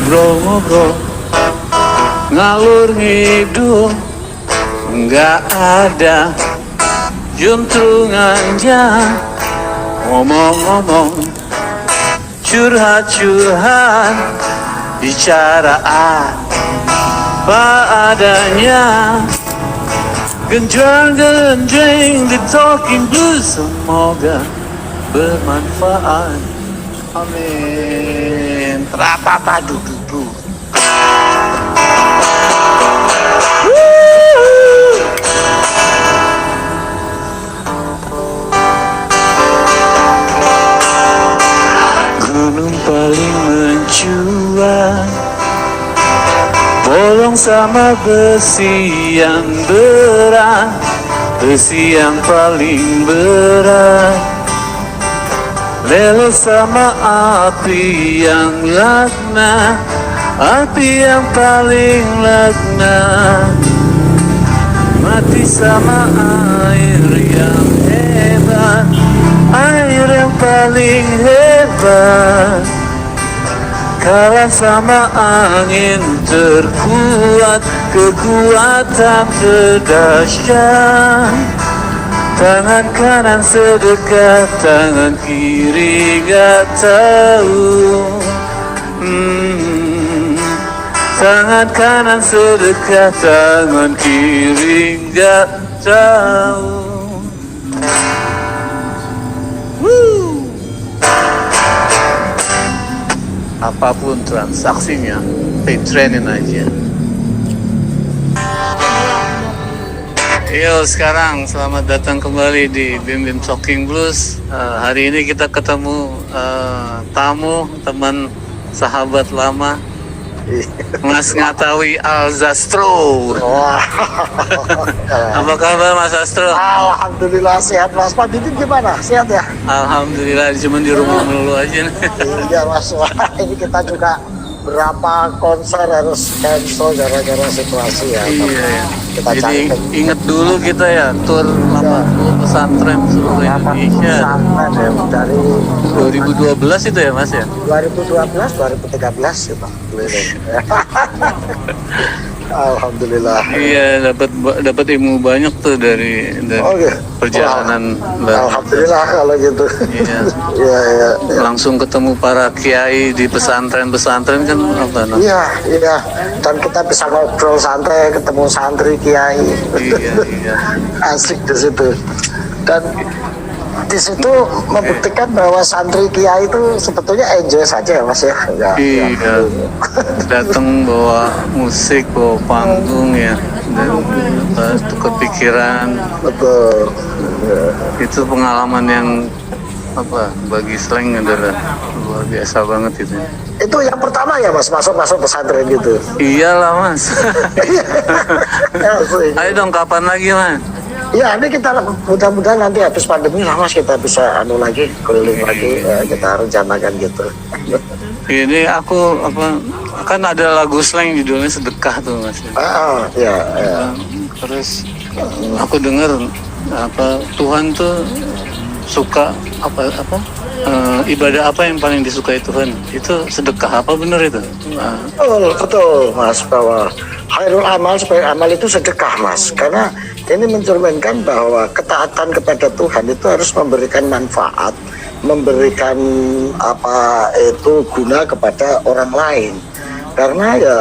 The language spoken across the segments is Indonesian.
ngobrol-ngobrol ngalur ngidul, nggak ada juntrungannya. Ngomong-ngomong, curhat-curhat, bicara apa adanya. Genjreng-genjreng di Talking Blues, semoga bermanfaat. Amin. Terapa dudu. Gunung paling mencuat, bolong sama besi yang berat, besi yang paling berat. Lele sama api yang laknat, api yang paling laknat. Mati sama air yang hebat, air yang paling hebat. Kalah sama angin terkuat, kekuatan terdahsyat. Tangan kanan sedekah, tangan kiri gak tahu. Tangan kanan sedekah, tangan kiri gak tahu. Apapun transaksinya, Patreonin aja. Yo, sekarang selamat datang kembali di Bim Bim Talking Blues. Hari ini kita ketemu tamu, teman, sahabat lama, Mas Ngatawi Alzastro. Wah. Apa kabar Mas Astro? Alhamdulillah sehat Mas. Pak Didin gimana? Sehat ya? Alhamdulillah, cuma di rumah melulu aja. Iya Mas. Wah, ini kita juga berapa konser harus cancel gara-gara situasi ya. Iya ya. Kita Jadi cari inget dulu kita ya tur 80 pesantren seluruh Indonesia. pesantren ya, dari 2012 itu ya Mas ya? 2012, 2013 ya Pak. Alhamdulillah. Iya, dapat ilmu banyak tuh dari Oke. perjalanan. Alhamdulillah kalau gitu. Iya. Iya, iya. Langsung ketemu para kiai di pesantren-pesantren kan apa namanya? Iya, iya. Dan kita bisa ngobrol santai, ketemu santri, kiai. Iya, iya. Asik di situ. Dan di situ membuktikan bahwa santri kiai itu sebetulnya enjoy saja ya Mas ya. Ya, Iya. Datang bawa musik, bawa panggung ya, dan kepikiran. Betul. Ya. Itu pengalaman yang apa bagi slang adalah luar biasa banget itu. Itu yang pertama ya Mas, masuk pesantren gitu. Iyalah Mas. Asik. Ayo dong, kapan lagi Mas? Ya ini kita mudah-mudahan nanti habis pandemi lah Mas kita bisa lagi keliling lagi ya, kita rencanakan gitu. Ini aku apa kan ada lagu slang judulnya Sedekah tuh Mas. Ya, ya. Terus aku dengar apa Tuhan tuh suka ibadah apa yang paling disukai Tuhan? Itu sedekah, apa benar itu? Betul Mas, bahwa khairul amal, supaya amal itu sedekah Mas, karena ini mencerminkan bahwa ketaatan kepada Tuhan itu harus memberikan manfaat, memberikan guna kepada orang lain. Karena ya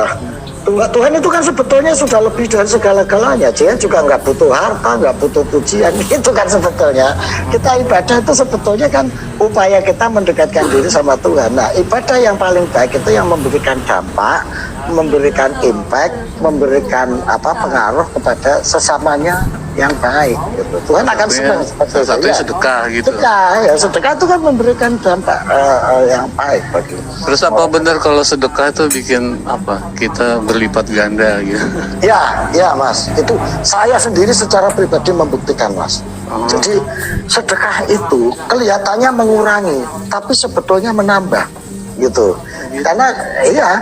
Tuhan itu kan sebetulnya sudah lebih dari segala-galanya. Dia juga nggak butuh harta, nggak butuh pujian. Itu kan sebetulnya kita ibadah itu sebetulnya kan upaya kita mendekatkan diri sama Tuhan. Nah, ibadah yang paling baik itu yang memberikan dampak, memberikan impact, memberikan pengaruh kepada sesamanya yang baik gitu. Tuhan akan senang seperti itu. Satunya sedekah gitu. Sedekah, ya sedekah itu kan memberikan dampak yang baik bagi. Terus apa benar kalau sedekah itu bikin kita berlipat ganda gitu? Ya Mas, itu saya sendiri secara pribadi membuktikan Mas. Jadi sedekah itu kelihatannya mengurangi, tapi sebetulnya menambah gitu.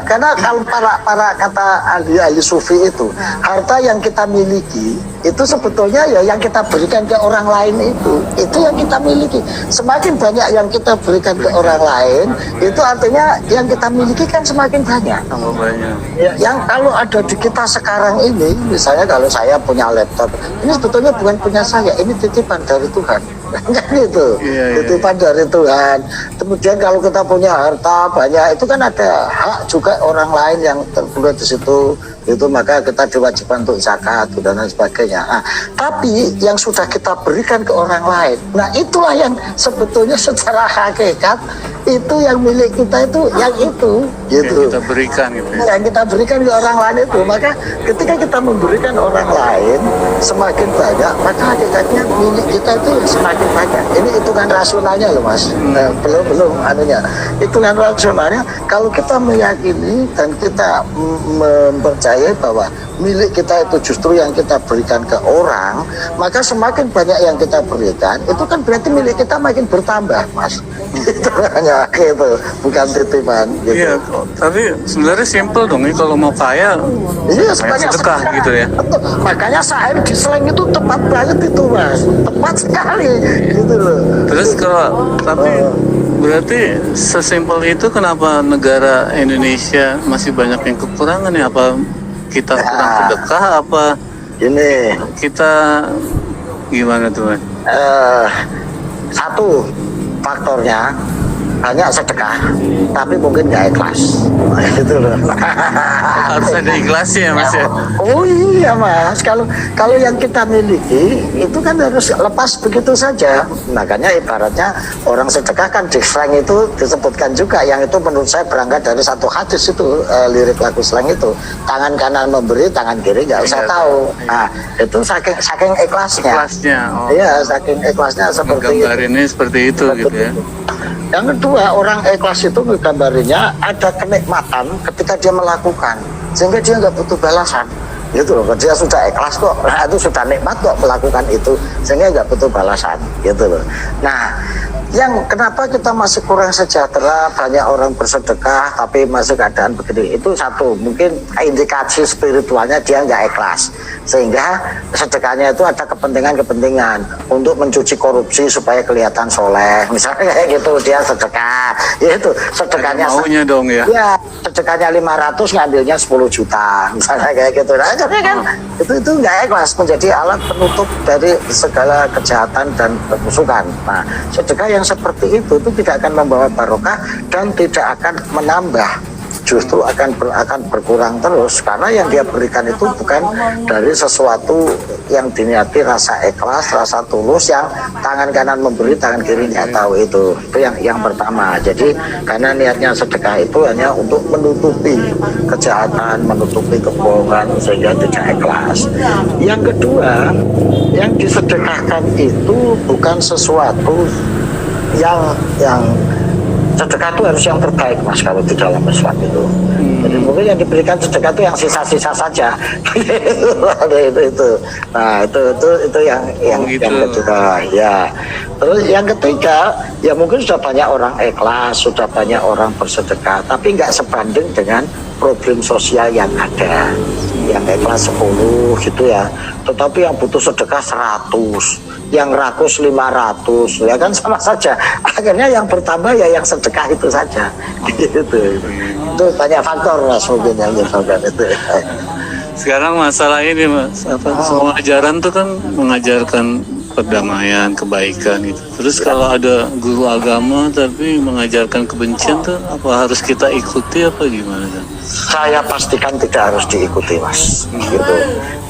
karena kalau para kata ahli sufi itu, harta yang kita miliki itu sebetulnya ya yang kita berikan ke orang lain itu yang kita miliki. Semakin banyak yang kita berikan ke orang lain, itu artinya yang kita miliki kan semakin banyak. Tambah banyak. Ya, yang kalau ada di kita sekarang ini, misalnya kalau saya punya laptop, ini sebetulnya bukan punya saya, ini titipan dari Tuhan. Kan gitu, titipan dari Tuhan. Kemudian kalau kita punya harta banyak, itu kan ada hak juga orang lain yang tergolong di situ. Itu maka kita diwajibkan untuk zakat dan lain sebagainya. Nah, tapi yang sudah kita berikan ke orang lain, nah itulah yang sebetulnya secara hakikat itu yang milik kita itu yang itu gitu. Yang kita berikan gitu ya. Yang kita berikan ke orang lain itu, maka ketika kita memberikan orang lain semakin banyak, maka hakikatnya milik kita itu semakin banyak. Ini hitungan rasionalnya loh Mas. Belum anunya. Hitungan rasionalnya kalau kita meyakini dan kita mempercayai bahwa milik kita itu justru yang kita berikan ke orang, maka semakin banyak yang kita berikan, itu kan berarti milik kita makin bertambah, Mas. Itu hanya gitu, bukan titipan. Gitu. Iya, tapi sebenarnya simple dong, kalau mau kaya, Iya, sebanyak sedekah gitu ya. Betul. Makanya Sahir di Slang itu tepat banget itu Mas, tepat sekali, gitu loh. Terus tapi berarti sesimpel itu kenapa negara Indonesia masih banyak yang kekurangan ya? Apa kita kurang sedekah? Apa Ini kita gimana tuh? satu faktornya banyak sedekah, tapi mungkin nggak ikhlas. Gitu loh. Harus ada ikhlasnya Mas ya. Oh iya Mas, kalau yang kita miliki itu kan harus lepas begitu saja. Makanya ibaratnya orang sedekah kan di slang itu disebutkan juga, yang itu menurut saya berangkat dari satu hadis itu, lirik lagu slang itu, tangan kanan memberi, tangan kiri nggak usah tahu. Nah itu saking ikhlasnya. Ikhlasnya. Oh. Iya, saking ikhlasnya seperti itu. Gambarinnya seperti itu gitu ya. Yang kedua, orang ikhlas itu menggambarnya ada kenikmatan ketika dia melakukan, sehingga dia nggak butuh balasan. Gitu loh, dia sudah ikhlas kok, nah, itu sudah nikmat kok melakukan itu, sehingga nggak butuh balasan. Gitu loh. Nah, yang kenapa kita masih kurang sejahtera, banyak orang bersedekah tapi masih keadaan begini, itu satu, mungkin indikasi spiritualnya dia nggak ikhlas, sehingga sedekahnya itu ada kepentingan untuk mencuci korupsi supaya kelihatan soleh, misalnya kayak gitu, dia sedekah, ya itu sedekahnya maunya dong ya. Ya, sedekahnya 500 ngambilnya 10 juta, misalnya kayak gitu. Nah, jadi kan itu nggak ikhlas, menjadi alat penutup dari segala kejahatan dan kebusukan. Nah, sedekah yang seperti itu tidak akan membawa barokah dan tidak akan menambah, justru akan berkurang terus, karena yang dia berikan itu bukan dari sesuatu yang diniati rasa ikhlas, rasa tulus, yang tangan kanan memberi, tangan kiri nggak tahu. Itu yang pertama. Jadi karena niatnya sedekah itu hanya untuk menutupi kejahatan, menutupi kebohongan, sehingga tidak ikhlas. Yang kedua, yang disedekahkan itu bukan sesuatu yang sedekah itu harus yang terbaik Mas kalau di dalam Islam itu. Jadi mungkin yang diberikan sedekah itu yang sisa-sisa saja. itu. Nah itu yang kedua ya. Terus yang ketiga ya mungkin sudah banyak orang ikhlas, sudah banyak orang bersedekah, tapi nggak sebanding dengan problem sosial yang ada. Yang ikhlas 10 gitu ya, tetapi yang butuh sedekah 100, yang rakus 500, ya kan sama saja. Akhirnya yang bertambah ya yang sedekah itu saja. Gitu. Itu banyak faktor Mas mungkin yang menyebabkan itu. Sekarang masalah ini Mas, semua ajaran tuh kan mengajarkan perdamaian, kebaikan gitu. Terus kalau ada guru agama tapi mengajarkan kebencian tuh apa harus kita ikuti apa gimana kan? Saya pastikan tidak harus diikuti Mas. Gitu.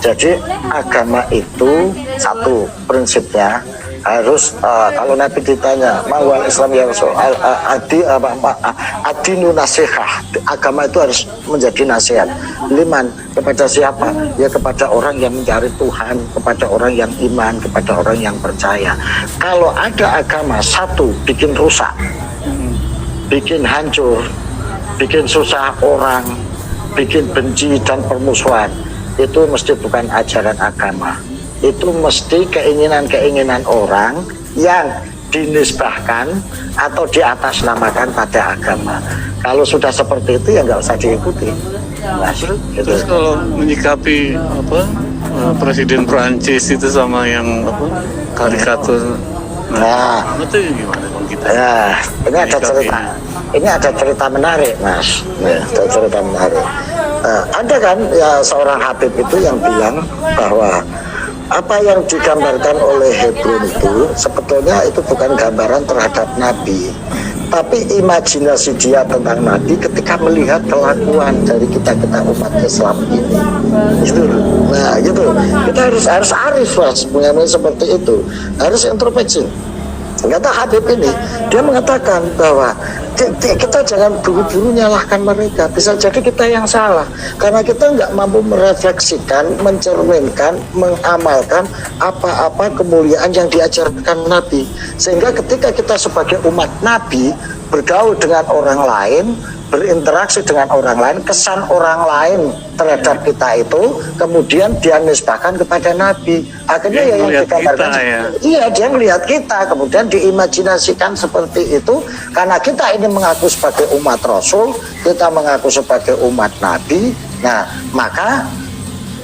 Jadi agama itu satu prinsipnya harus kalau Nabi ditanya mawal Islam ya Rasul adinu nasihah, agama itu harus menjadi nasihat. Liman, kepada siapa? Ya kepada orang yang mencari Tuhan, kepada orang yang iman, kepada orang yang percaya. Kalau ada agama satu bikin rusak, bikin hancur, bikin susah orang, bikin benci dan permusuhan, itu mesti bukan ajaran agama. Itu mesti keinginan-keinginan orang yang dinisbahkan atau diatasnamakan pada agama. Kalau sudah seperti itu ya nggak usah diikuti. Mas, gitu. Terus kalau menyikapi Presiden Prancis itu sama yang karikatur, itu gimana kalau kita? Ya, ini ada cerita. Ini ada cerita menarik, Mas. Ya, ada cerita menarik. Ada kan ya seorang Habib itu yang bilang bahwa apa yang digambarkan oleh Hebron itu sebetulnya itu bukan gambaran terhadap Nabi, tapi imajinasi dia tentang Nabi ketika melihat kelakuan dari kita umat Islam ini. Gitu. Nah, gitu. Kita harus arif, Mas, mengenai seperti itu. Harus introspeksi. Kata Habib ini, dia mengatakan bahwa kita jangan buru-buru nyalahkan mereka. Bisa jadi kita yang salah karena kita nggak mampu merefleksikan, mencerminkan, mengamalkan apa-apa kemuliaan yang diajarkan Nabi. Sehingga ketika kita sebagai umat Nabi bergaul dengan orang lain, berinteraksi dengan orang lain, kesan orang lain terhadap kita itu kemudian dia nisbahkan kepada Nabi. Akhirnya ya yang digambarkan, iya, dia melihat kita, kemudian diimajinasikan seperti itu karena kita ini mengaku sebagai umat Rasul, kita mengaku sebagai umat Nabi. Nah, maka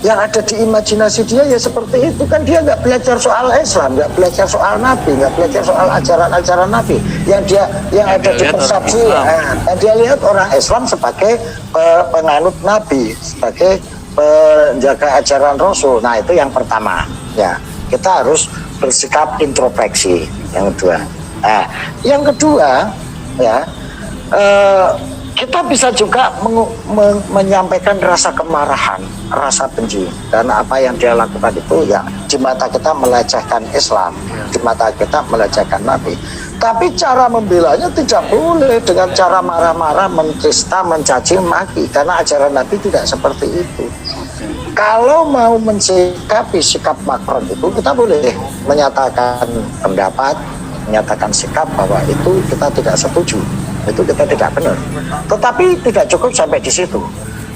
yang ada di imajinasi dia ya seperti itu kan. Dia nggak belajar soal Islam, nggak belajar soal Nabi, nggak belajar soal ajaran-ajaran Nabi. Yang ada di persepsi, yang dia lihat orang Islam sebagai penganut Nabi, sebagai penjaga ajaran Rasul. Nah, itu yang pertama. Ya, kita harus bersikap introspeksi. Yang kedua, yang kedua, ya. Kita bisa juga menyampaikan rasa kemarahan, rasa benci, karena apa yang dia lakukan itu ya di mata kita melecehkan Islam, di mata kita melecehkan Nabi. Tapi cara membelanya tidak boleh dengan cara marah-marah, menista, mencaci maki, karena ajaran Nabi tidak seperti itu. Kalau mau mensikapi sikap Macron itu, kita boleh menyatakan pendapat, menyatakan sikap bahwa itu kita tidak setuju, itu kita tidak benar. Tetapi tidak cukup sampai di situ.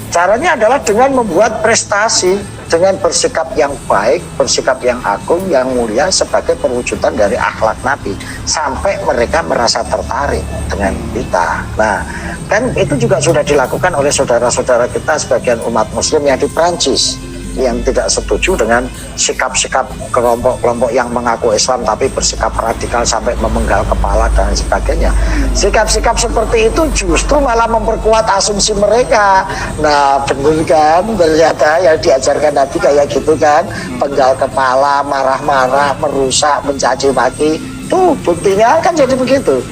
Caranya adalah dengan membuat prestasi, dengan bersikap yang baik, bersikap yang agung, yang mulia sebagai perwujudan dari akhlak Nabi, sampai mereka merasa tertarik dengan kita. Nah, kan itu juga sudah dilakukan oleh saudara-saudara kita sebagian umat Muslim yang di Prancis, yang tidak setuju dengan sikap-sikap kelompok-kelompok yang mengaku Islam tapi bersikap radikal sampai memenggal kepala dan sebagainya. Sikap-sikap seperti itu justru malah memperkuat asumsi mereka. Nah, benar kan, ternyata yang diajarkan Nabi kayak gitu kan, penggal kepala, marah-marah, merusak, mencaci maki, tuh buktinya kan jadi begitu.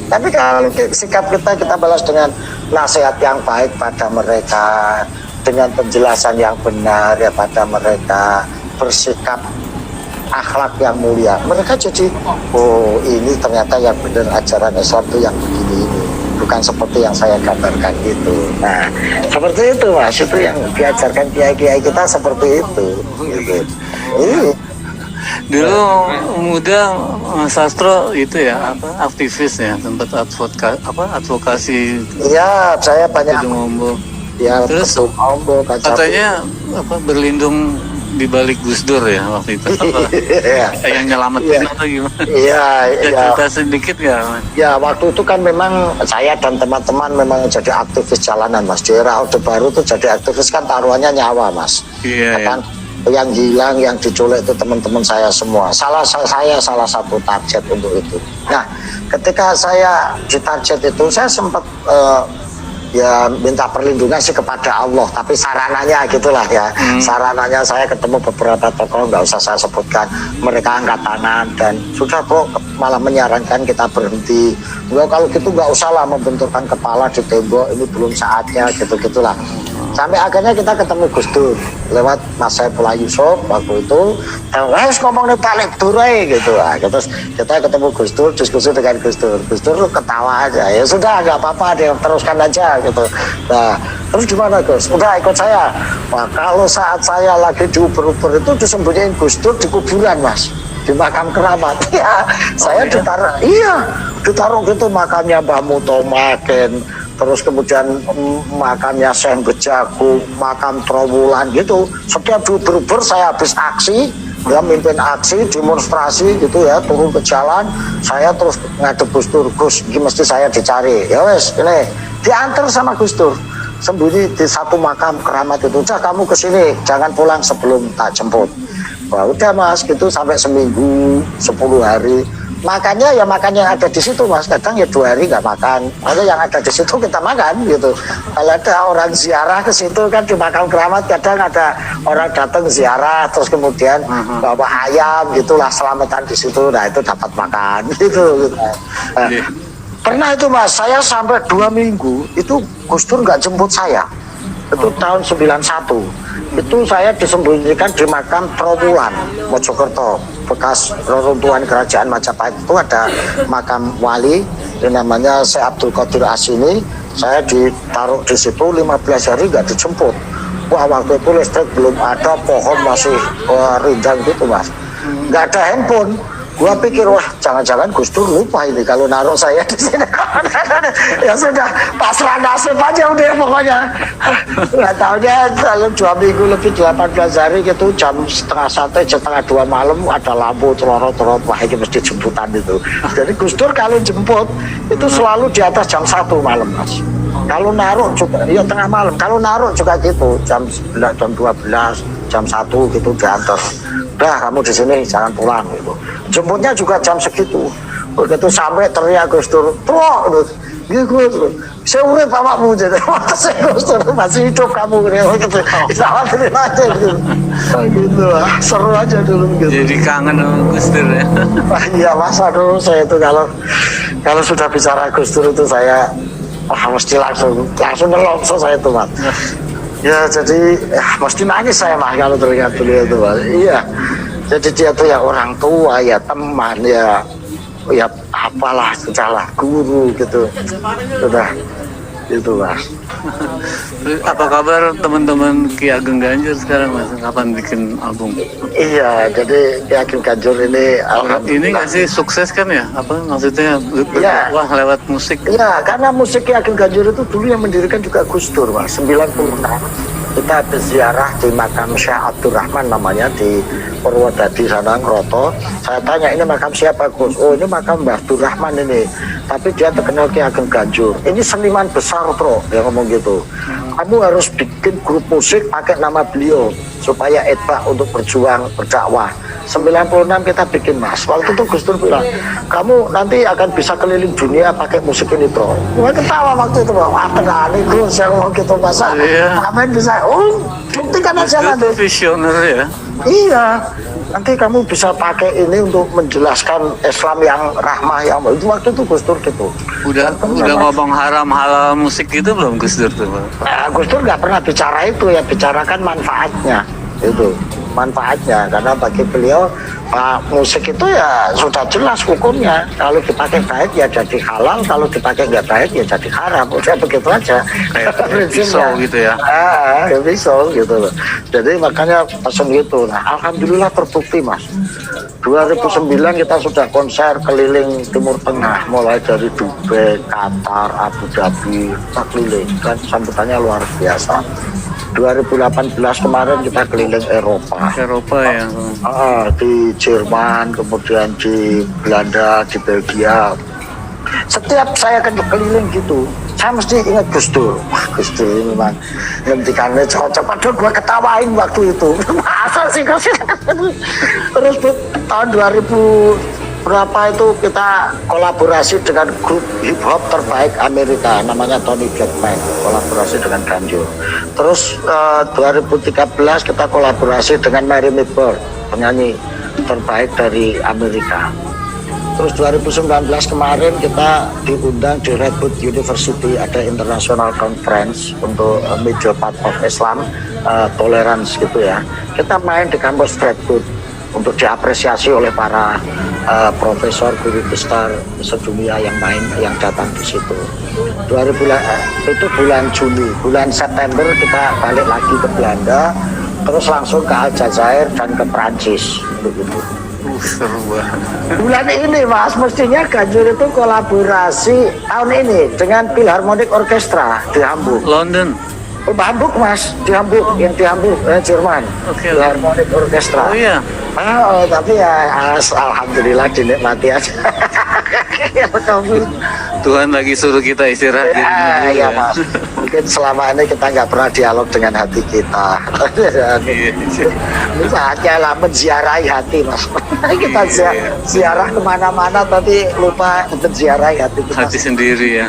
Tapi kalau sikap kita balas dengan nasihat yang baik pada mereka, dengan penjelasan yang benar ya pada mereka, bersikap akhlak yang mulia, mereka jadi oh ini ternyata yang benar ajaran Islam itu yang begini ini, bukan seperti yang saya gambarkan itu. Nah, seperti itu, Mas, itu yang diajarkan kiai-kiai kita seperti itu gitu. Dulu muda Sastro itu ya aktivis ya, tempat advokasi. Iya, saya banyak ngomong. Ya, terus katanya berlindung di balik Gus Dur ya waktu itu. Yang nyelamatin atau gimana? Iya. Cerita sedikit ya. Ya, waktu itu kan memang saya dan teman-teman memang jadi aktivis jalanan, Mas. Di era Orde Baru itu jadi aktivis kan taruhannya nyawa, Mas. Iya. Kan yang hilang, yang diculik itu teman-teman saya semua. Saya salah satu target untuk itu. Nah, ketika saya ditarget itu, saya sempat ya minta perlindungan sih kepada Allah, tapi sarananya gitulah ya. Sarananya saya ketemu beberapa tokoh, nggak usah saya sebutkan, mereka angkat tangan dan sudah kok malah menyarankan kita berhenti. Kalau gitu nggak usah lah membenturkan kepala di tembok, ini belum saatnya, gitu-gitulah. Sampai akhirnya kita ketemu Gus Dur lewat Mas Saifullah Yusuf waktu itu. Harus ngomong nih Pak Durai gitu. Nah, terus kita ketemu Gus Dur, diskusi dengan Gus Dur. Gus Dur ketawa aja. Ya sudah, nggak apa-apa, dia teruskan aja gitu. Nah, terus gimana Gus? Udah ikut saya. Wah, kalau saat saya lagi diuber-uber itu disembunyiin Gus Dur di kuburan, Mas, di makam keramat. Ya, saya ditaruh. Iya, ditaruh gitu makamnya Mbah Mutomaken. Terus kemudian makamnya Syekh Bejaku, makam Trowulan gitu. Setiap diuber-uber saya habis aksi, dia mimpin aksi, demonstrasi gitu ya, turun ke jalan. Saya terus ngadep Gus Dur, Gus, ini mesti saya dicari. Ya wes, ini diantar sama Gus Dur, sembunyi di satu makam keramat itu. Cah, kamu kesini, jangan pulang sebelum tak jemput. Wah udah Mas, gitu sampai seminggu, 10 hari. Makannya ya makan yang ada di situ Mas, kadang ya 2 hari nggak makan. Kalau yang ada di situ kita makan gitu. Kalau ada orang ziarah ke situ kan di makam keramat, kadang ada orang datang ziarah terus kemudian bawa ayam gitulah selamatan di situ. Nah itu dapat makan gitu. Nah, pernah itu Mas, saya sampai 2 minggu itu Gus Dur nggak jemput saya. Itu tahun 91. Itu saya disembunyikan di makam Trawulan, Mojokerto, bekas reruntuhan kerajaan Majapahit. Itu ada makam wali, yang namanya Syekh Abdul Qadir Asini. Saya ditaruh di situ 15 hari nggak dijemput. Wah waktu itu listrik belum ada, pohon masih rindang gitu Mas. Nggak ada handphone. Gua pikir wah jangan-jangan Gus Dur lupa ini kalau naruh saya di sini. Ya sudah pasrah nasib aja udah pokoknya. Nggak taunya dalam 2 minggu lebih 18 hari gitu, jam 1:30 1:30 malam ada lampu celorot-celorot, wah ini mesti jemputan itu. Jadi Gus Dur kalau jemput itu selalu di atas jam 1 malam Mas. Kalau naruh juga ya tengah malam, kalau naruh juga gitu jam 11, jam 12, jam 1 gitu diantar. Udah kamu di sini jangan pulang gitu. Jemputnya juga jam segitu. Begitu sampai teriak Gus Dur, "Trok!" gitu. Saya urip bapakmu jadi. Saya Gus Dur masih hidup kamu gitu. Sama terima aja gitu. Gitu lah. Seru aja dulu gitu. Jadi kangen sama Gus Dur ya. Iya masa dulu saya itu kalau sudah bicara Gus Dur itu saya mesti langsung nelongso saya itu Mas. Ya jadi mesti nangis saya mah kalau teringat beliau itu Mas. Iya. Jadi dia tuh ya orang tua ya teman ya apalah salah guru gitu. Sudah itu Mas. Apa kabar teman-teman Ki Ageng Ganjur sekarang Mas? Kapan bikin album? Iya, jadi Ki Ageng Ganjur ini Ini nggak sih sukses kan ya? Apa maksudnya Iya. wah lewat musik? Iya, karena musik Ki Ageng Ganjur itu dulu yang mendirikan juga Gus Dur Mas, 96. Kita berziarah di makam Syekh Abdurrahman namanya di Purwodadi sana Ngroto. Saya tanya ini makam siapa Gus? Oh ini makam Mbah Abdurrahman ini. Tapi dia terkenal Ki Ageng Ganjur. Ini seniman besar bro, dia ngomong gitu. Kamu harus bikin grup musik pakai nama beliau supaya etbah untuk berjuang berdakwah. 96 kita bikin Mas. Waktu itu Gus Dur bilang, kamu nanti akan bisa keliling dunia pakai musik ini bro. Gue ketawa waktu itu bro. Wah tenang nih Gus, saya ngomong gitu masa. Iya. Ngapain bisa? Oh buktikan aja nanti. Visioner ya. Iya. Nanti kamu bisa pakai ini untuk menjelaskan Islam yang rahmah yang itu waktu itu Gus Dur gitu. Udah ngomong haram halal musik gitu belum Gus Dur tuh? Nah, Gus Dur nggak pernah bicara itu ya, bicarakan manfaatnya itu manfaatnya karena bagi beliau musik itu ya sudah jelas hukumnya, kalau dipakai baik ya jadi halal, kalau dipakai nggak baik ya jadi haram, udah begitu aja. Kayak pisau gitu ya. Ya pisau gitu loh. Jadi makanya pesan gitu. Nah alhamdulillah terbukti Mas, 2009 kita sudah konser keliling Timur Tengah, mulai dari Dubai, Qatar, Abu Dhabi, kita keliling kan, sambutannya luar biasa. 2018 kemarin kita keliling Eropa ya. Di Jerman, kemudian di Belanda, di Belgia. Setiap saya akan keliling gitu, saya mesti ingat Gus Dur. Wah Gus Dur ini memang ngendikannya cocok. Padahal gue ketawain waktu itu. Masa sih Gus? Terus tahun 2000 berapa itu kita kolaborasi dengan grup hip hop terbaik Amerika namanya Tony Blackman, kolaborasi dengan Ganjur. Terus 2013 kita kolaborasi dengan Mary Midborn, penyanyi terbaik dari Amerika. Terus 2019 kemarin kita diundang di Redwood University, ada international conference untuk Middle Path of Islam, tolerance gitu ya. Kita main di kampus Redwood untuk diapresiasi oleh para profesor guru besar sedunia yang datang di situ. Itu bulan Juni, bulan September kita balik lagi ke Belanda, terus langsung ke Aljazair dan ke Prancis begitu. Seru banget. Bulan ini Mas, mestinya Ganjur itu kolaborasi tahun ini dengan Philharmonic Orchestra di Hamburg. London. Hamburg mas, di Hamburg, yang di Hamburg, Jerman, Oke. di Harmonic Orchestra. Oh iya. Tapi ya alhamdulillah dinikmati aja. Ya, kamu. Tuhan lagi suruh kita istirahat di rumah dulu Ya mas, mungkin selama ini kita nggak pernah dialog dengan hati kita. Iya. Ini saatnya lah menziarahi hati mas. Kita ziarah kemana-mana tapi lupa menziarahi hati kita. Hati sendiri ya.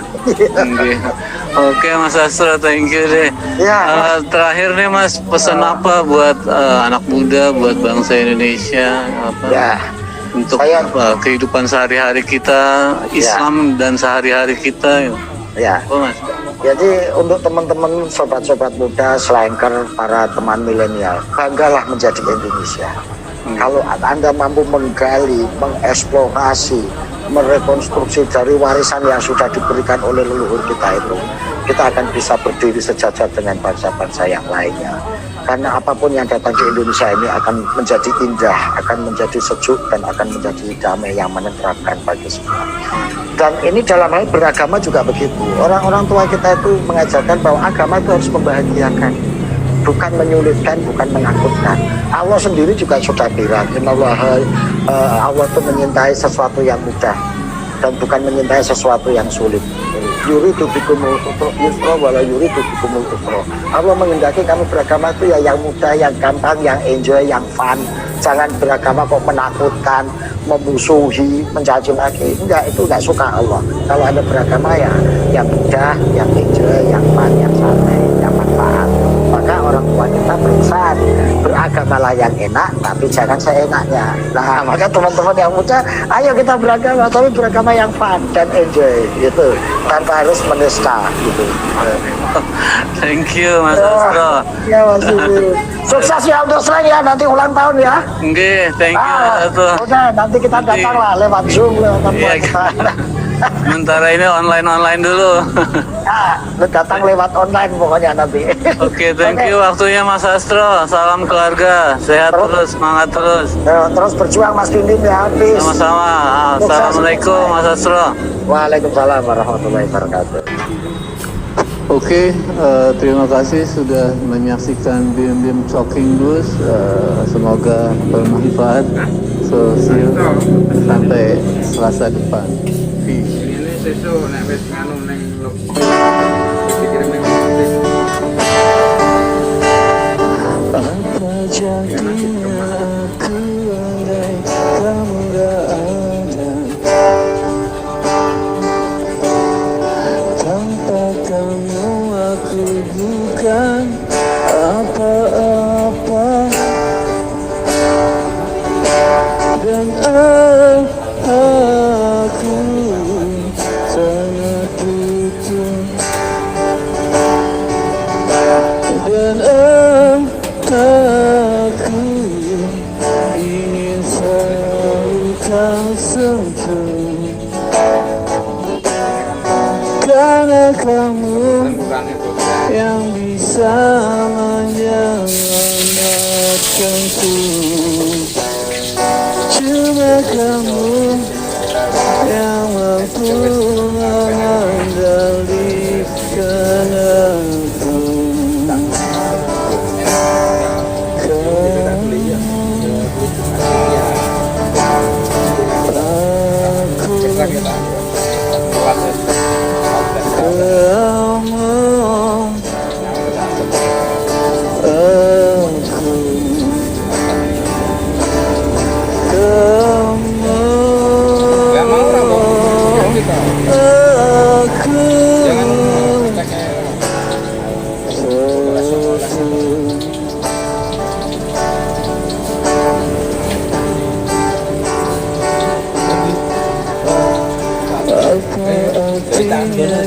Oke. Oke Mas Astro, thank you deh. Ya. Terakhir nih Mas, pesan apa buat anak muda, buat bangsa Indonesia, apa? Ya. Untuk Saya- kehidupan sehari-hari kita, Islam dan sehari-hari kita. Ya. Oh Mas. Jadi untuk teman-teman sobat-sobat muda, slanker, para teman milenial, banggalah menjadi Indonesia. Kalau Anda mampu menggali, mengeksplorasi, merekonstruksi dari warisan yang sudah diberikan oleh leluhur kita itu, kita akan bisa berdiri sejajar dengan bangsa-bangsa yang lainnya. Karena apapun yang datang ke Indonesia ini akan menjadi indah, akan menjadi sejuk, dan akan menjadi damai yang menenteramkan bagi semua. Dan ini dalam hal beragama juga begitu. Orang-orang tua kita itu mengajarkan bahwa agama itu harus membahagiakan, bukan menyulitkan, bukan menakutkan. Allah sendiri juga sudah bilang, Allah itu menyintai sesuatu yang mudah dan bukan menyintai sesuatu yang sulit. Yuridu bikumul yusra wala yuridu bikumul usra. Allah menghendaki kami beragama itu ya yang mudah, yang gampang, yang enjoy, yang fun. Jangan beragama kok menakutkan, memusuhi, mencaci maki. Enggak, itu enggak suka Allah. Kalau ada beragama ya yang mudah, yang enjoy, yang fun, yang santai, yang manfaat. Maka orang tua kita berpesan, beragamalah yang enak, tapi jangan seenaknya. Nah, maka teman-teman yang muda, ayo kita beragama, tapi beragama yang fun dan enjoy, gitu, tanpa harus menista, gitu. Thank you Mas Astro. Ya, Mas Ibu. Sukses ya untuk slang ya, nanti ulang tahun ya. Oke, thank you Mas Astro. Udah, nanti kita datang lah lewat Zoom, lewat apa. Iya, sementara ini online dulu. Nah, lu datang lewat online pokoknya nanti. Oke, thank you waktunya Mas Astro. Salam keluarga, sehat terus, semangat terus. Terus berjuang Mas Dindin ya, habis. Sama-sama. Assalamualaikum Mas Astro. Waalaikumsalam warahmatullahi wabarakatuh. Oke, terima kasih sudah menyaksikan BIM Talking Blues. Semoga bermanfaat. So, see you sampai Selasa depan. Peace. Ini sesuk nek wis nganu ning dikirim ning Apa jadinya aku andai kamu gak ada, tanpa kamu aku bukan apa-apa, dan aku sangat butuh, dan aku ingin selalu kau sentuh, karena kamu bukan itu. yang bisa menyelamatkanku. Cuma kamu yang mampu mengendalikan aku.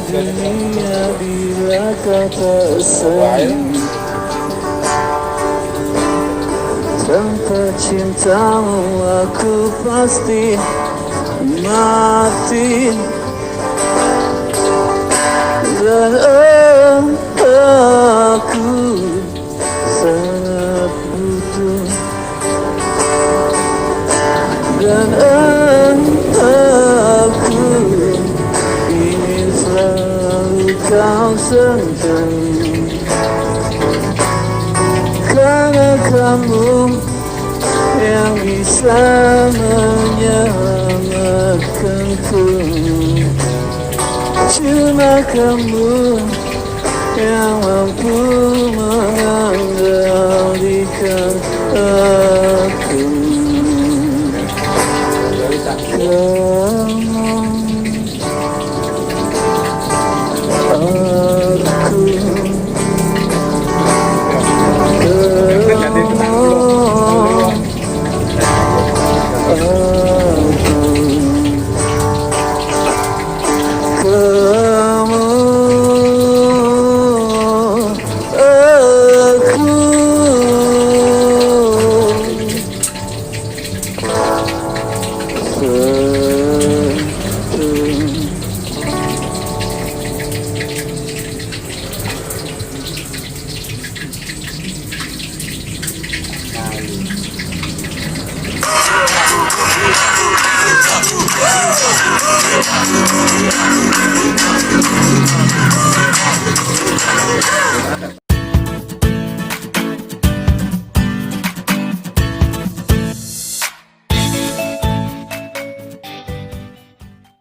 Dunia bila kata sayang, tanpa cintamu aku pasti mati, dan aku sangat butuh, dan aku ingin selalu kau sentuh. yang bisa menyelamatkanku. Cuma kamu yang mampu mengendalikan aku.